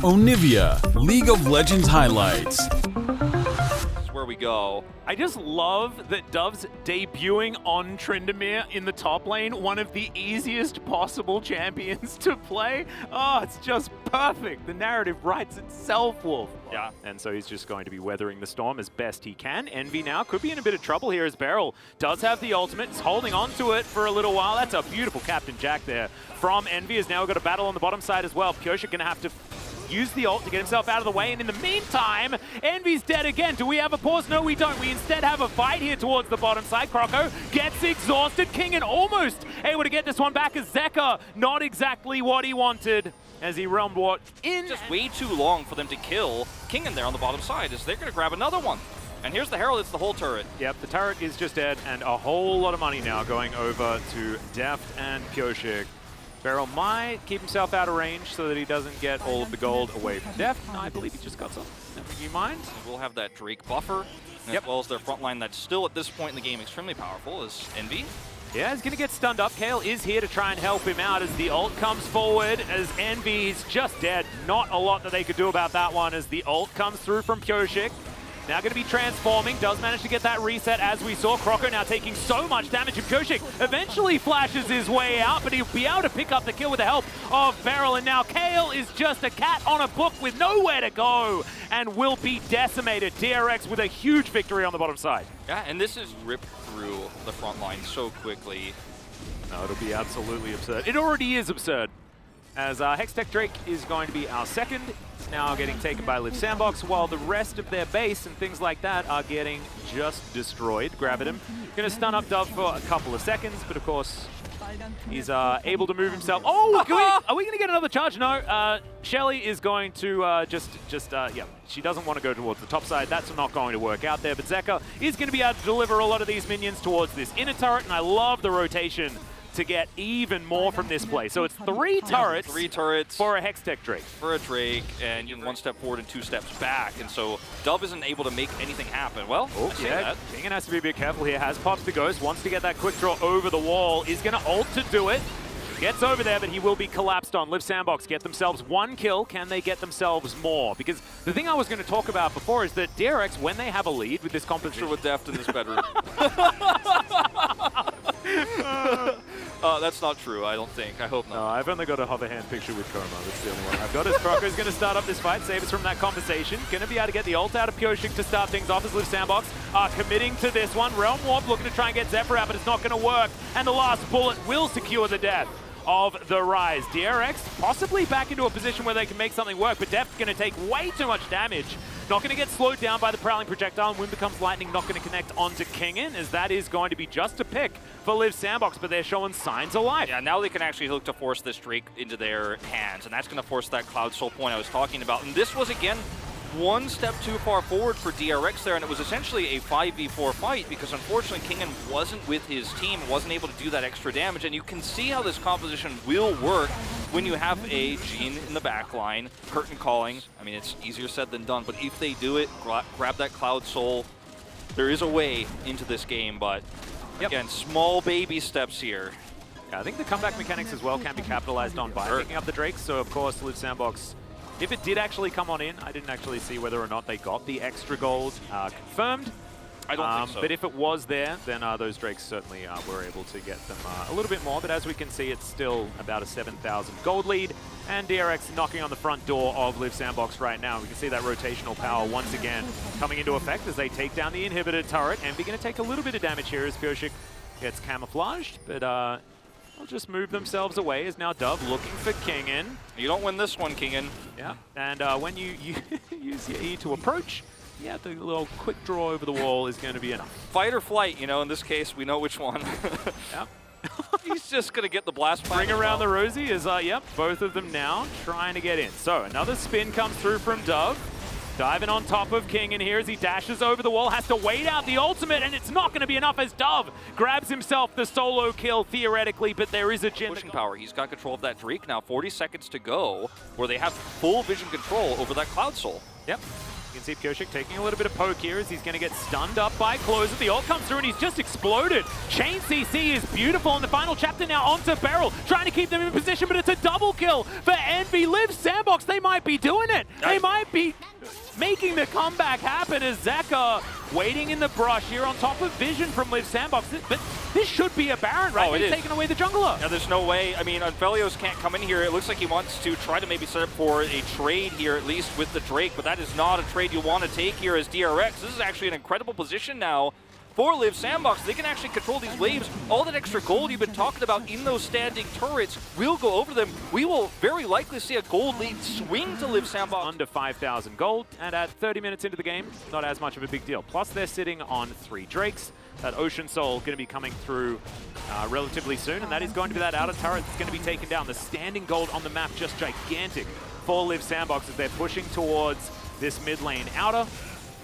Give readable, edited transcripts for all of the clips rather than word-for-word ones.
Onivia, League of Legends highlights. This is where we go. I just love that Dove's debuting on Tryndamere in the top lane, one of the easiest possible champions to play. Oh, it's just perfect. The narrative writes itself, Wolf. Yeah, and so he's just going to be weathering the storm as best he can. Envy now could be in a bit of trouble here as Beryl does have the ultimate. He's holding on to it for a little while. That's a beautiful Captain Jack there from Envy. Has now got a battle on the bottom side as well. Pyosik going to have to use the ult to get himself out of the way, and in the meantime, Envy's dead again. Do we have a pause? No, we don't. We instead have a fight here towards the bottom side. Croco gets exhausted. Kingen almost able to get this one back as Zeka, not exactly what he wanted as he realmed what in. Just way too long for them to kill Kingen there on the bottom side, as they're going to grab another one. And here's the Herald, it's the whole turret. Yep, the turret is just dead, and a whole lot of money now going over to Deft and Pyosik. Beryl might keep himself out of range so that he doesn't get all of the gold away from Deft. I believe he just got some. Do you mind? We'll have that Drake buffer, as well as their front line that's still at this point in the game extremely powerful is Envy. Yeah, he's going to get stunned up. Kale is here to try and help him out as the ult comes forward, as Envy's just dead. Not a lot that they could do about that one as the ult comes through from Pyosik. Now going to be transforming, does manage to get that reset as we saw. Croco now taking so much damage, and Pyosik eventually flashes his way out, but he'll be able to pick up the kill with the help of Beryl. And now Kale is just a cat on a book with nowhere to go and will be decimated. DRX with a huge victory on the bottom side. Yeah, and this is ripped through the front line so quickly. No, it'll be absolutely absurd. It already is absurd, as Hextech Drake is going to be our second. It's now getting taken by Liiv SANDBOX, while the rest of their base and things like that are getting just destroyed. Gravitum going to stun up Dove for a couple of seconds, but of course he's able to move himself. Oh, are we going to get another charge? No, Shelly is going to yeah, she doesn't want to go towards the top side. That's not going to work out there, but Zeka is going to be able to deliver a lot of these minions towards this inner turret, and I love the rotation to get even more from this play. So it's three turrets for a Hextech Drake. For a Drake, and you one step forward and two steps back, and so Dove isn't able to make anything happen. Well, yeah, Kingen has to be a bit careful here. Has pops the ghost, wants to get that quick draw over the wall, is going to ult to do it. Gets over there, but he will be collapsed on. Liiv SANDBOX get themselves one kill. Can they get themselves more? Because the thing I was going to talk about before is that DRX, when they have a lead with this composition... with Deft in this bedroom. That's not true, I don't think. I hope not. No, I've only got a hover hand picture with Chroma. That's the only one I've got. As Croco's going to start up this fight, save us from that conversation. Going to be able to get the ult out of Pyosik to start things off as Liiv SANDBOX are committing to this one. Realm Warp looking to try and get Zephyr out, but it's not going to work. And the last bullet will secure the death of the Rise. DRX possibly back into a position where they can make something work, but Deft's going to take way too much damage. Not going to get slowed down by the Prowling Projectile, and Wind Becomes Lightning not going to connect onto Kingen, as that is going to be just a pick for Liiv SANDBOX, but they're showing signs of life. Yeah, now they can actually look to force this Drake into their hands, and that's going to force that Cloud Soul point I was talking about. And this was, again, one step too far forward for DRX there, and it was essentially a 5v4 fight because unfortunately Kingen wasn't with his team, wasn't able to do that extra damage, and you can see how this composition will work when you have a Jean in the back line, curtain calling. I mean, it's easier said than done, but if they do it, grab that Cloud Soul, there is a way into this game, but again, small baby steps here. Yeah, I think the comeback mechanics as well can be capitalized on by picking up the Drakes, so of course Liiv SANDBOX, if it did actually come on in, I didn't actually see whether or not they got the extra gold confirmed. I don't think so. But if it was there, then those Drakes certainly were able to get them a little bit more. But as we can see, it's still about a 7,000 gold lead. And DRX knocking on the front door of Liiv SANDBOX right now. We can see that rotational power once again coming into effect as they take down the inhibitor turret. Envy going to take a little bit of damage here as Pyosik gets camouflaged. But they'll just move themselves away as now Dove looking for Kingen. You don't win this one, Kingen. Yeah, and when you use your E to approach, yeah, the little quick draw over the wall is going to be enough. Fight or flight, you know, in this case, we know which one. Yep. He's just going to get the blast. Bring around the Rosie is, yep, both of them now trying to get in. So another spin comes through from Dove. Diving on top of Kingen here as he dashes over the wall, has to wait out the ultimate, and it's not going to be enough as Dove grabs himself the solo kill theoretically, but there is a pushing power. He's got control of that Drake now, 40 seconds to go, where they have full vision control over that Cloud Soul. Yep. You can see Pyosik taking a little bit of poke here as he's going to get stunned up by Closer. The ult comes through and he's just exploded. Chain CC is beautiful in the final chapter now onto Beryl, trying to keep them in position, but it's a double kill for Envy. Liiv SANDBOX, they might be doing it. They might be making the comeback happen as Zeka waiting in the brush here on top of vision from Liiv SANDBOX. But this should be a Baron, right? They've taken away the jungler. Yeah, there's no way. I mean, Velios can't come in here. It looks like he wants to try to maybe set up for a trade here, at least with the Drake, but that is not a trade you want to take here as DRX. This is actually an incredible position now for Liiv SANDBOX. They can actually control these waves. All that extra gold you've been talking about in those standing turrets will go over them. We will very likely see a gold lead swing to Liiv SANDBOX. Under 5,000 gold, and at 30 minutes into the game, not as much of a big deal. Plus, they're sitting on 3 Drakes. That Ocean Soul going to be coming through relatively soon, and that is going to be that outer turret that's going to be taken down. The standing gold on the map just gigantic for Liiv SANDBOX as they're pushing towards this mid lane outer.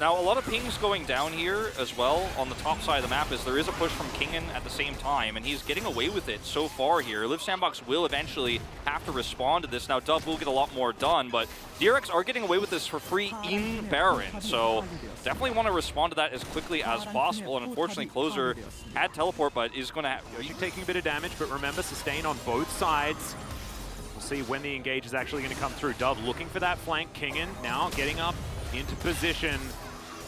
Now, a lot of pings going down here as well on the top side of the map as there is a push from Kingen at the same time, and he's getting away with it so far here. Liiv SANDBOX will eventually have to respond to this. Now, Dove will get a lot more done, but DRX are getting away with this for free in Baron, so definitely want to respond to that as quickly as possible. And unfortunately, Closer had teleport, but is going to have... You're taking a bit of damage, but remember, sustain on both sides. We'll see when the engage is actually going to come through. Dove looking for that flank. Kingen now getting up into position.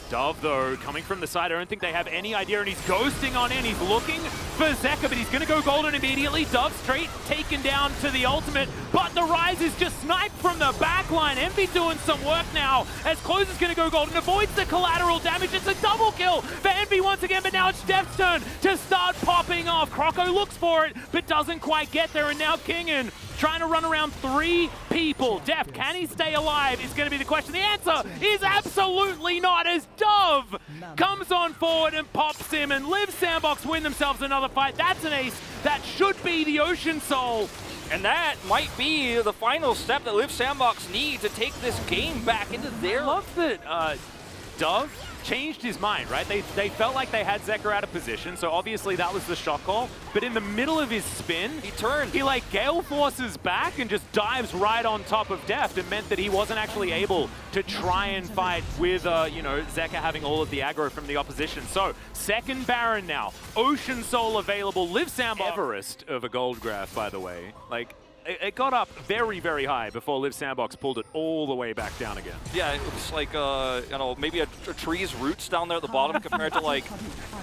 Dove, though, coming from the side, I don't think they have any idea, and he's ghosting on in. He's looking for Zeka, but he's going to go golden immediately. Dove straight taken down to the ultimate, but the Rise is just sniped from the back line. Envy doing some work now as Closer's going to go golden, avoids the collateral damage. It's a double kill for Envy once again, but now it's Def's turn to start popping off. Croco looks for it, but doesn't quite get there, and now Kingen trying to run around 3 people. Def, can he stay alive is going to be the question. The answer is absolutely not, as Dove comes on forward and pops him, and Liiv SANDBOX win themselves another fight. That's an ace. That should be the Ocean Soul. And that might be the final step that Liiv SANDBOX need to take this game back into their... I love that Dove changed his mind, right? They felt like they had Zeka out of position, so obviously that was the shot call. But in the middle of his spin, he turned. He like Gale Forces back and just dives right on top of Deft. It meant that he wasn't actually able to try and fight with, you know, Zeka having all of the aggro from the opposition. So, second Baron now. Ocean Soul available. Liiv SANDBOX. Everest of a gold graph, by the way. Like, it got up very, very high before Liiv SANDBOX pulled it all the way back down again. Yeah, it looks like, you know, maybe a tree's roots down there at the bottom compared to, like,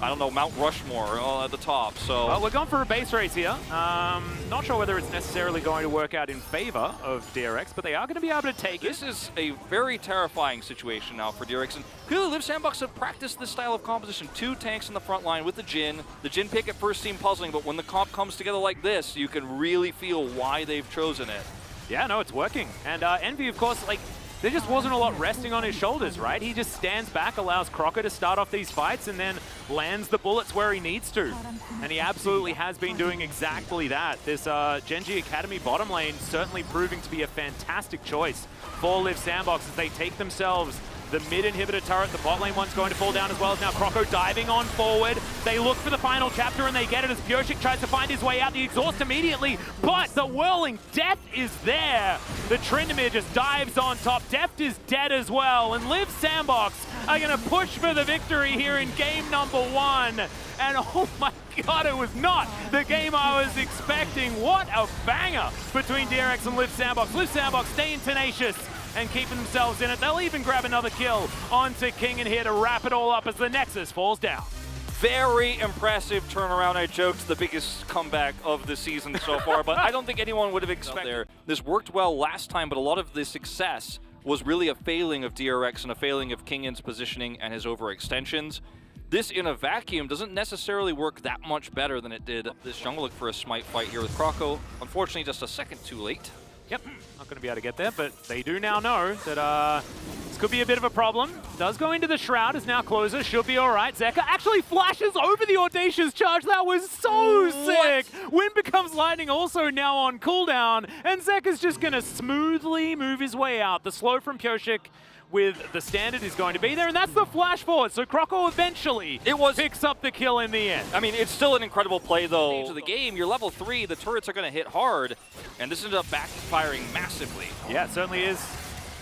I don't know, Mount Rushmore at the top, so... Well, we're going for a base race here. Not sure whether it's necessarily going to work out in favor of DRX, but they are going to be able to take it. This is a very terrifying situation now for DRX, and clearly Liiv SANDBOX have practiced this style of composition. 2 tanks in the front line with the Jhin. The Jhin pick at first seemed puzzling, but when the comp comes together like this, you can really feel why they've chosen it. Yeah, no, it's working. And Envy, of course, like, there just wasn't a lot resting on his shoulders, right? He just stands back, allows Croco to start off these fights, and then lands the bullets where he needs to. And he absolutely has been doing exactly that. This Genji Academy bottom lane certainly proving to be a fantastic choice for Liiv SANDBOX as they take themselves the mid-inhibitor turret. The bot lane one's going to fall down as well. As now Croco diving on forward. They look for the final chapter and they get it as Pyosik tries to find his way out. The exhaust immediately, but the whirling death is there. The Tryndamere just dives on top. Deft is dead as well, and Liiv SANDBOX are going to push for the victory here in game number 1. And oh my god, it was not the game I was expecting. What a banger between DRX and Liiv SANDBOX. Liiv SANDBOX staying tenacious and keeping themselves in it. They'll even grab another kill onto Kingen here to wrap it all up as the Nexus falls down. Very impressive turnaround. I joked the biggest comeback of the season so far, but I don't think anyone would have expected. This worked well last time, but a lot of the success was really a failing of DRX and a failing of Kingen's positioning and his overextensions. This in a vacuum doesn't necessarily work that much better than it did. This jungle look for a smite fight here with Croco. Unfortunately, just a second too late. Yep, not going to be able to get there, but they do now know that this could be a bit of a problem. Does go into the Shroud, is now Closer, should be all right. Zeka actually flashes over the Audacious Charge. That was so sick. Wind becomes lightning also now on cooldown, and Zeka's just going to smoothly move his way out. The slow from Pyosik with the standard is going to be there, and that's the flash forward. So Croco eventually picks up the kill in the end. I mean, it's still an incredible play, though. To the game, you're level 3, the turrets are going to hit hard, and this ended up backfiring massively. Yeah, it certainly is.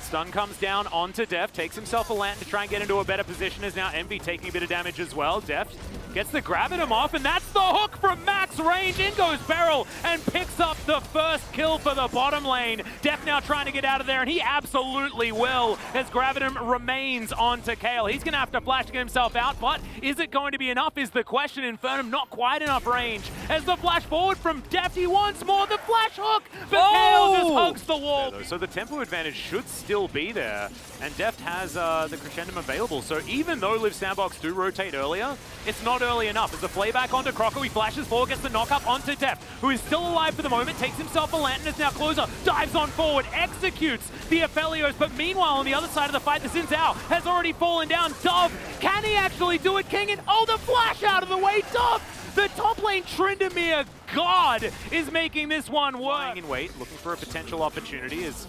Stun comes down onto Deft, takes himself a lantern to try and get into a better position, as now Envy taking a bit of damage as well. Deft gets the grab at him off, and that's the hook from max range. In goes Beryl and picks up the first kill for the bottom lane. Deft now trying to get out of there, and he absolutely will, as Gravitum remains onto Kale. He's going to have to flash to get himself out, but is it going to be enough is the question. Infernum not quite enough range. As the flash forward from Deft, he wants more. The flash hook, but Kale just hugs the wall. So the tempo advantage should still be there, and Deft has the Crescendum available. So even though Liiv SANDBOX do rotate earlier, it's not early enough. As the playback onto Croco, he flashes forward, gets the knock up onto Deft, who is still alive for the moment, takes himself a lantern, as now Closer dives on forward, executes the Aphelios, but meanwhile on the other side of the fight, the Xin Zhao has already fallen down. Dove, can he actually do it? King, and oh, the flash out of the way. Dove, the top lane Tryndamere god, is making this one work. Lying in wait, looking for a potential opportunity as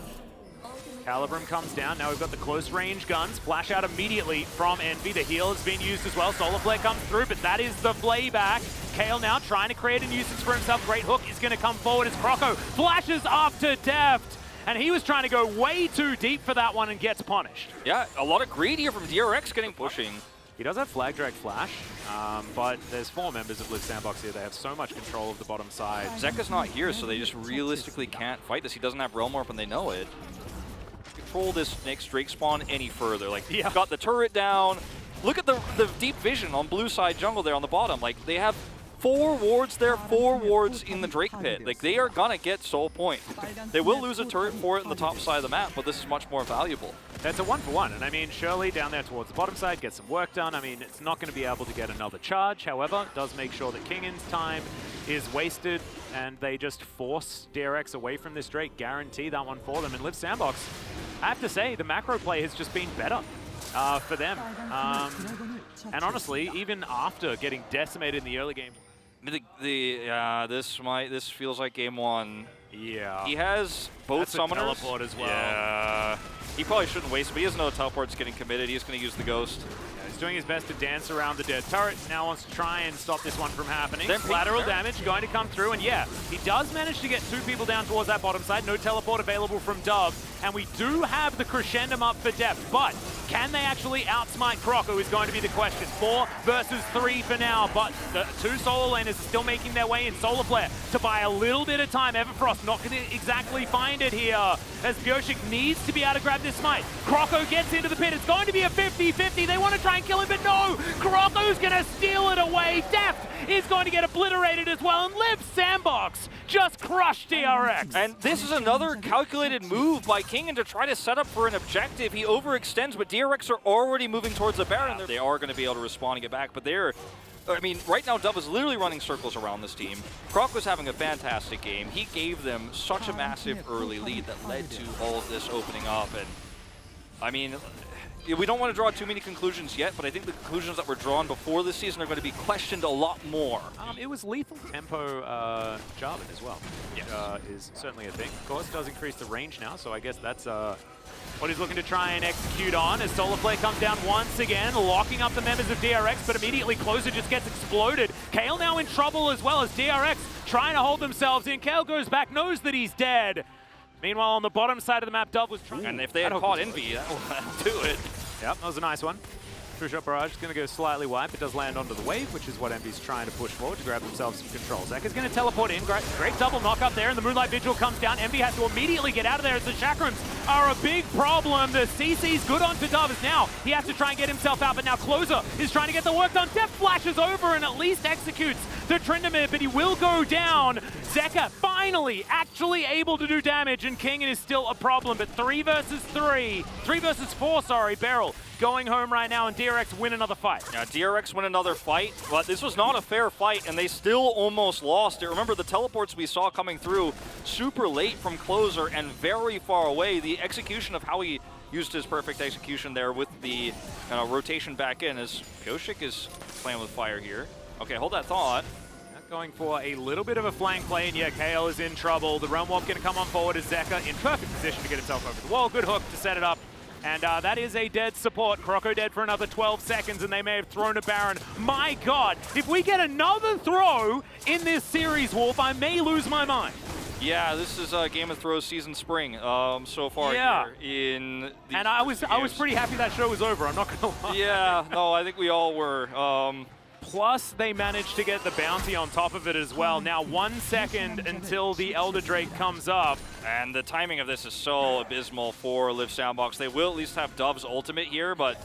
Calibrum comes down. Now we've got the close range guns. Flash out immediately from Envy. The heal has been used as well. Solar Flare comes through, but that is the playback. Kale now trying to create a nuisance for himself. Great hook is going to come forward as Croco flashes after Deft. And he was trying to go way too deep for that one and gets punished. Yeah, a lot of greed here from DRX getting pushing. He does have Flag Drag Flash, but there's 4 members of Liiv SANDBOX here. They have so much control of the bottom side. Zeka's not here, so they just realistically can't fight this. He doesn't have Realm Warp and they know it. Control this next Drake spawn any further. Like, yeah. Got the turret down. Look at the deep vision on blue side jungle there on the bottom. Like, they have 4 wards there, 4 wards in the Drake pit. Like, they are gonna get soul point. They will lose a turret for it in the top side of the map, but this is much more valuable. That's a 1-for-1, and I mean, Shirley down there towards the bottom side gets some work done. I mean, it's not going to be able to get another charge. However, it does make sure that Kingin's time is wasted, and they just force DRX away from this Drake, guarantee that one for them. And Liiv SANDBOX, I have to say, the macro play has just been better for them. And honestly, even after getting decimated in the early game, this feels like game 1. Yeah. He has both summoners. Teleport as well. Yeah. He probably shouldn't waste it, but he doesn't know the teleport's getting committed. He's going to use the ghost. Yeah, he's doing his best to dance around the dead turret. Now wants to try and stop this one from happening. Then Collateral damage going to come through, and yeah, he does manage to get 2 people down towards that bottom side. No teleport available from Dove, and we do have the Crescendum up for Depth, but can they actually outsmite Croco is going to be the question. 4 versus 3 for now, but the 2 solo laners are still making their way in. Solar Flare to buy a little bit of time. Everfrost not going to exactly find it here, as Bioshik needs to be able to grab this smite. Croco gets into the pit. It's going to be a 50-50. They want to try and kill him, but no! Croco's going to steal it away. Deft is going to get obliterated as well, and Liiv SANDBOX just crushed DRX. And this is another calculated move by Kingin to try to set up for an objective. He overextends, but DRX are already moving towards the Baron. They are going to be able to respond and get back, but I mean, right now Dove is literally running circles around this team. Croc was having a fantastic game. He gave them such a massive early lead that led to all of this opening up. And I mean, we don't want to draw too many conclusions yet, but I think the conclusions that were drawn before this season are going to be questioned a lot more. It was lethal tempo Jarvan as well. Yes. Is certainly a thing. Of course, does increase the range now, so I guess that's what he's looking to try and execute on, as Solar Flare comes down once again, locking up the members of DRX, but immediately Closer just gets exploded. Kale now in trouble as well, as DRX trying to hold themselves in. Kale goes back, knows that he's dead. Meanwhile, on the bottom side of the map, Dove was trying. And if they had caught Envy, that'll do it. Yep, that was a nice one. True Shot Barrage is going to go slightly wide, but does land onto the wave, which is what Envy's trying to push forward to grab themselves some control. Zeka's going to teleport in. Great double knock up there, and the Moonlight Vigil comes down. Envy has to immediately get out of there, as the Chakrams are a big problem. The CC's good onto Dove, as now he has to try and get himself out, but now Closer is trying to get the work done. Deft flashes over and at least executes the Tryndamere, but he will go down. Zeka finally actually able to do damage, and Kingin is still a problem, but 3 versus 4, sorry, Beryl going home right now, and DRX win another fight. Yeah, DRX win another fight, but this was not a fair fight, and they still almost lost it. Remember, the teleports we saw coming through super late from Closer and very far away. The execution of how he used his perfect execution there with the rotation back in, as Bioshik is playing with fire here. Okay, hold that thought. Going for a little bit of a flank play, and yeah, Kale is in trouble. The Realm Warp going to come on forward as Zeka in perfect position to get himself over the wall. Good hook to set it up. And that is a dead support. Croco dead for another 12 seconds, and they may have thrown a Baron. My God, if we get another throw in this series, Wolf, I may lose my mind. Yeah, this is Game of Thrones season spring so far here in the And I was pretty happy that show was over, I'm not gonna lie. Yeah, no, I think we all were. Plus, they managed to get the bounty on top of it as well. Now 1 second until the Elder Drake comes up. And the timing of this is so abysmal for Liiv SANDBOX. They will at least have Dove's ultimate here, but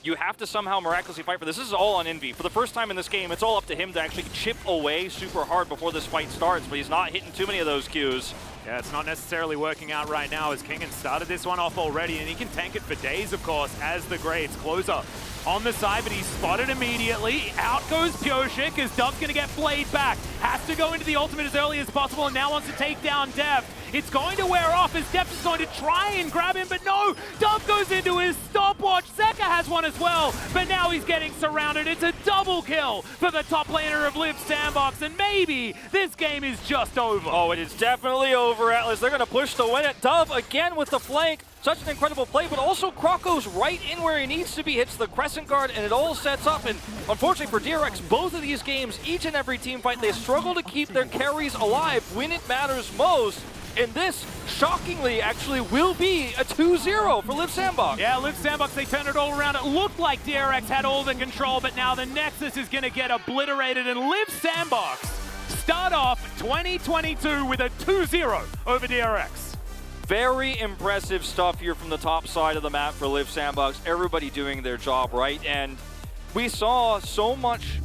you have to somehow miraculously fight for this. This is all on Envy. For the first time in this game, it's all up to him to actually chip away super hard before this fight starts, but he's not hitting too many of those Qs. Yeah, it's not necessarily working out right now as Kingen started this one off already, and he can tank it for days, of course, as the Grades closer on the side, but he's spotted immediately. Out goes Pyoshik as Dove's going to get Blade back. Has to go into the ultimate as early as possible and now wants to take down Deft. It's going to wear off as Deft is going to try and grab him, but no! Dove goes into his stopwatch. Zeka has one as well, but now he's getting surrounded. It's a double kill for the top laner of Liiv SANDBOX, and maybe this game is just over. Oh, it is definitely over, Atlas. They're going to push to win it. Dove again with the flank. Such an incredible play, but also Croc goes right in where he needs to be, hits the Crescent Guard, and it all sets up. And unfortunately for DRX, both of these games, each and every team fight, they struggle to keep their carries alive when it matters most. And this, shockingly, actually will be a 2-0 for Liiv SANDBOX. Yeah, Liiv SANDBOX, they turned it all around. It looked like DRX had all the control, but now the Nexus is going to get obliterated, and Liiv SANDBOX start off 2022 with a 2-0 over DRX. Very impressive stuff here from the top side of the map for Liiv SANDBOX. Everybody doing their job right, and we saw so much